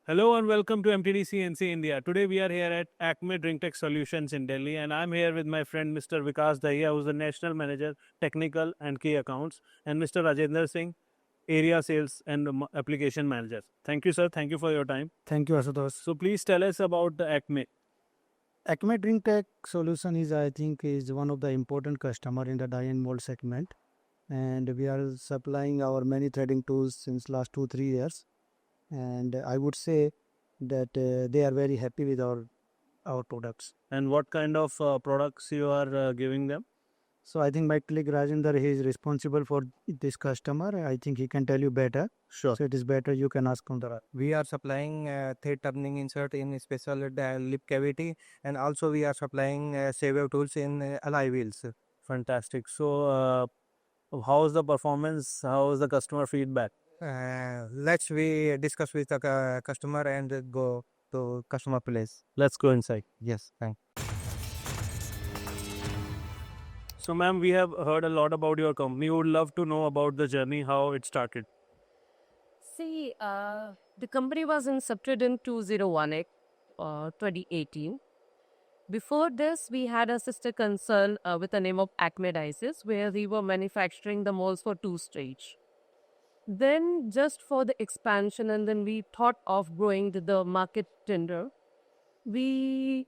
Hello and welcome to MTDC NC India. Today we are here at Acme Drink Tech Solutions in Delhi, and I'm here with my friend Mr. Vikas Dahiya, who's the National Manager, Technical and Key Accounts, and Mr. Rajendra Singh, Area Sales and Application Manager. Thank you, sir. Thank you for your time. Thank you, Asutosh. So please tell us about the Acme. Acme Drink Tech Solution is, I think, is one of the important customer in the dye and mold segment, and we are supplying our many threading tools since last 2-3 years. And I would say that they are very happy with our products. And what kind of products you are giving them? So I think my colleague Rajendra, he is responsible for this customer. I think he can tell you better. Sure. So it is better you can ask from the. We are supplying thread turning insert in special lip cavity, and also we are supplying saver tools in alloy wheels. Fantastic. So, how is the performance? How is the customer feedback? Let's we discuss with the customer and go to customer place. Let's go inside. Yes, thank. So, ma'am, we have heard a lot about your company. We would love to know about the journey, how it started. See, the company was incepted in 2018, 2018. Before this, we had a sister concern with the name of Acme Dices, where we were manufacturing the molds for two-stage. Then, just for the expansion, and then we thought of growing to the market tender, we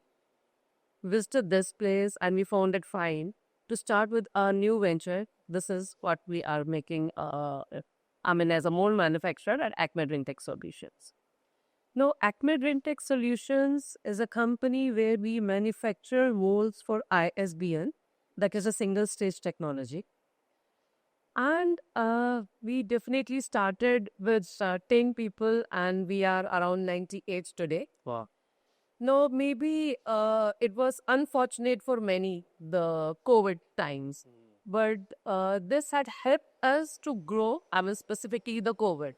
visited this place and we found it fine to start with a new venture. This is what we are making. As a mold manufacturer at Acme Drink Tech Solutions. Now, Acme Drink Tech Solutions is a company where we manufacture molds for ISBN, that is a single stage technology. And we definitely started with 10 people, and we are around 98 today. Wow. No, maybe it was unfortunate for many, the COVID times. But this had helped us to grow, specifically the COVID.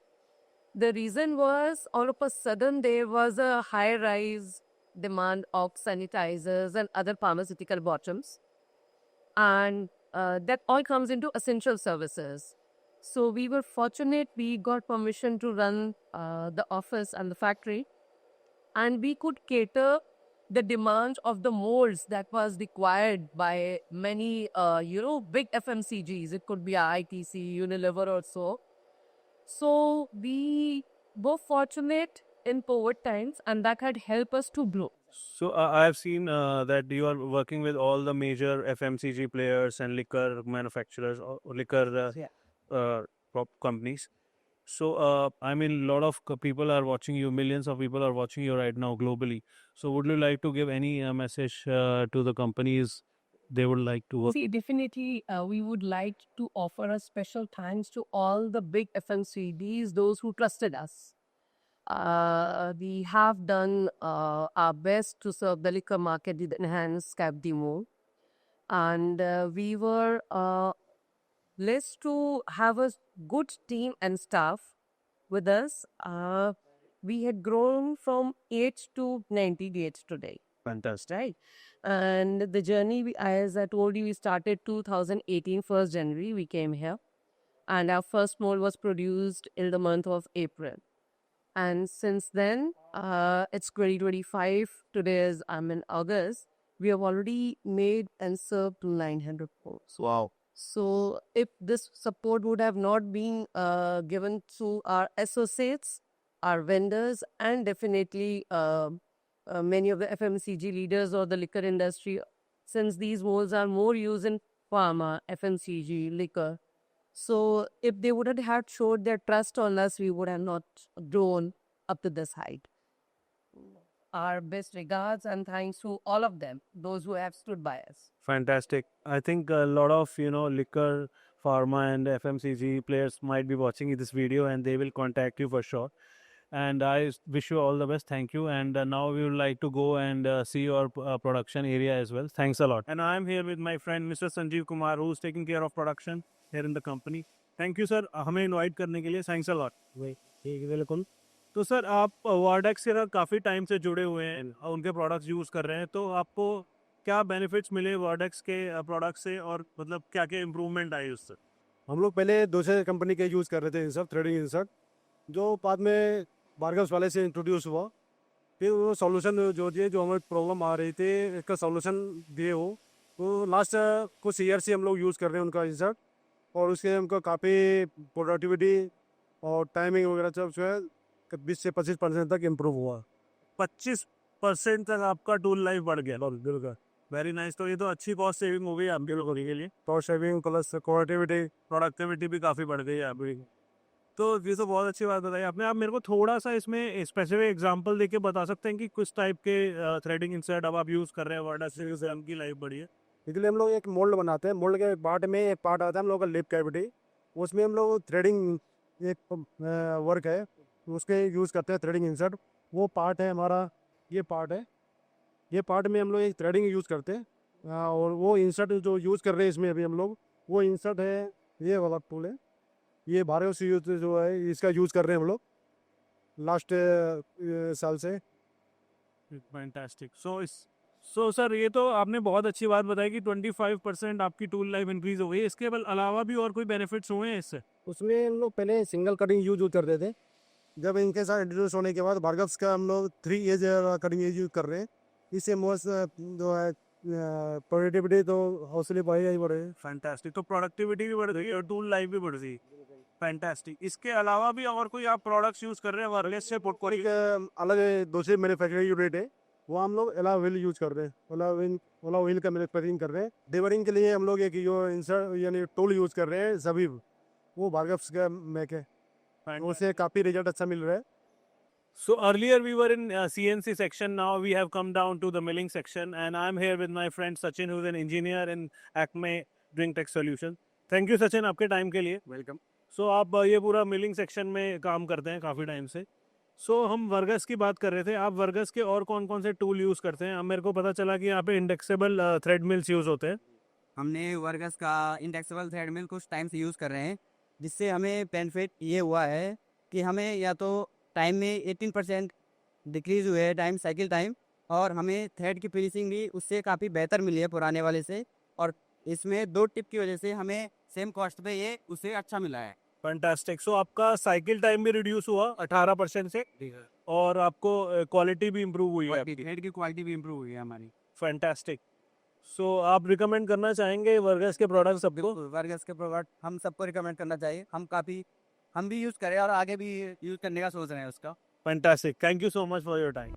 The reason was all of a sudden there was a high rise demand of sanitizers and other pharmaceutical bottoms. And that all comes into essential services. So we were fortunate, we got permission to run the office and the factory. And we could cater the demand of the molds that was required by many, big FMCGs. It could be ITC, Unilever or so. So we were fortunate in COVID times, and that had helped us to grow. So I have seen that you are working with all the major FMCG players and liquor manufacturers or liquor companies. So I mean, a lot of people are watching you. Millions of people are watching you right now globally. So would you like to give any message to the companies they would like to work? See, definitely, we would like to offer a special thanks to all the big FMCGs, those who trusted us. We have done our best to serve the liquor market with enhanced cap demo. And we were blessed to have a good team and staff with us. We had grown from 8 to 98 today. Fantastic. Right. And the journey, as I told you, we started 2018, 1st January, we came here. And our first mold was produced in the month of April. And since then, it's 2025. Today is, in August. We have already made and served 900 molds. Wow. So if this support would have not been given to our associates, our vendors, and definitely many of the FMCG leaders or the liquor industry, since these molds are more used in pharma, FMCG, liquor. So if they wouldn't have showed their trust on us, we would have not grown up to this height. Our best regards and thanks to all of them, those who have stood by us. Fantastic. I think a lot of liquor, pharma, and FMCG players might be watching this video, and they will contact you for sure. And I wish you all the best. Thank you. And now we would like to go and see your production area as well. Thanks a lot. And I'm here with my friend Mr. Sanjeev Kumar, who's taking care of production here in the company. Thank you, sir. हमें invite करने के लिए thanks a lot. Welcome. तो sir आप वार्डेक्स के साथ काफ़ी time से जुड़े हुए हैं, उनके प्रोडक्ट्स यूज़ कर रहे हैं, तो आपको क्या बेनिफिट्स मिले वार्डेक्स के प्रोडक्ट से और मतलब क्या क्या इम्प्रूवमेंट आई उससे? हम लोग पहले दूसरे कंपनी के यूज़ कर रहे थे इन सब थ्रेडिंग इन सब, जो बाद में बार्गस वाले से इंट्रोड्यूस हुआ। फिर वो सॉल्यूशन जो दिए, जो हमें प्रॉब्लम आ रही थी इसका सॉल्यूशन दिए वो। तो लास्ट कुछ ईयर से हम लोग यूज़ कर रहे हैं उनका इंसर्ट, और उसके हमको काफ़ी प्रोडक्टिविटी और टाइमिंग वगैरह सब जो है 20 से 25% तक इम्प्रूव हुआ। 25% तक आपका टूल लाइफ बढ़ गया। बिल्कुल, वेरी नाइस। तो ये तो अच्छी कॉस्ट सेविंग हो गई आपके लोगों के लिए। कॉस्ट सेविंग प्लस प्रोडक्टिविटी भी काफ़ी बढ़ गई है आपकी। तो ये तो बहुत अच्छी बात बताई आपने। आप मेरे को थोड़ा सा इसमें स्पेसिफिक एग्जांपल देके बता सकते हैं कि किस टाइप के थ्रेडिंग इंसर्ट अब आप यूज़ कर रहे हैं वर्डा से आपकी लाइफ बढ़ी है? इसलिए हम लोग एक मोल्ड बनाते हैं। मोल्ड के पार्ट में एक पार्ट आता है हम लोग का लिप कैविटी, उसमें हम लोग थ्रेडिंग एक वर्क है उसके यूज़ करते हैं थ्रेडिंग इंसर्ट। वो पार्ट है हमारा, ये पार्ट है, ये पार्ट में हम लोग एक थ्रेडिंग यूज़ करते हैं। और वो इंसर्ट जो यूज़ कर रहे हैं इसमें अभी हम लोग, वो इंसर्ट है, ये वाला टूल है, ये भारत से यूज जो है इसका यूज़ कर रहे हैं हम लोग लास्ट साल से। फैंटास्टिक। सो सर, ये तो आपने बहुत अच्छी बात बताई कि 25% आपकी टूल लाइफ इंक्रीज हो गई। इसके अलावा भी और कोई बेनिफिट्स हुए हैं इससे? उसमें हम लोग पहले सिंगल कटिंग यूज करते थे। जब इनके साथ इंट्रोड्यूस होने के बाद भार्गव्स का हम लोग 3 एज कटिंग एज यूज कर रहे हैं। इससे मोस्ट जो है प्रोडक्टिविटी तो हौसले बढ़ेगा ही बढ़ेगा। फैंटास्टिक। तो प्रोडक्टिविटी भी बढ़ गई और टूल लाइफ भी बढ़ गई। फैंटास्टिक। इसके अलावा भी और कोई आप प्रोडक्ट्स यूज कर रहे हैं वर्गेस से? और एक अलग दूसरी मैन्युफैक्चरिंग यूनिट है, वो हम लोग एला व्हील यूज कर रहे हैं। ओला व्हील का मैन्युफैक्चरिंग कर रहे हैं। डिलीवरिंग के लिए हम लोग एक जो इंसर्ट यानी टूल यूज कर रहे हैं ज़बीब, वो भार्गव्स का मैक है, उससे काफ़ी रिजल्ट अच्छा मिल रहा है। So earlier we were in CNC section. Now we have come down to the milling section, and I'm here with my friend Sachin, who's an engineer in Acme Drink Tech Solutions. Thank you Sachin आपके time के लिए। Welcome. So आप ये पूरा milling section में काम करते हैं काफ़ी टाइम से। So हम वर्गस की बात कर रहे थे। आप वर्गस के और कौन कौन से टूल यूज़ करते हैं? अब मेरे को पता चला कि यहाँ पे इंडेक्सेबल थ्रेड मिल्स यूज़ होते हैं। हमने वर्गस का इंडेक्सेबल थ्रेड मिल कुछ टाइम से यूज़ कर रहे हैं, जिससे हमें बेनिफिट ये हुआ है कि हमें या तो टाइम में 18% डिक्रीज़ हुए है टाइम, साइकिल टाइम, और हमें थ्रेड की फिनिशिंग भी उससे काफ़ी बेहतर मिली है पुराने वाले से। और इसमें 2 टिप की वजह से हमें सेम कॉस्ट पे ये उससे अच्छा मिला है। फैंटास्टिक। सो आपका साइकिल टाइम भी रिड्यूस हुआ 18% से, और आपको क्वालिटी भी इम्प्रूव हुई है। थ्रेड की क्वालिटी भी इम्प्रूव हुई है हमारी। फैंटास्टिक। सो आप रिकमेंड करना चाहेंगे वर्गस के प्रोडक्ट सबको? वर्गस के प्रोडक्ट हम सबको रिकमेंड करना चाहिए। हम भी यूज़ करें और आगे भी यूज़ करने का सोच रहे हैं उसका। Fantastic. Thank you so much for your time.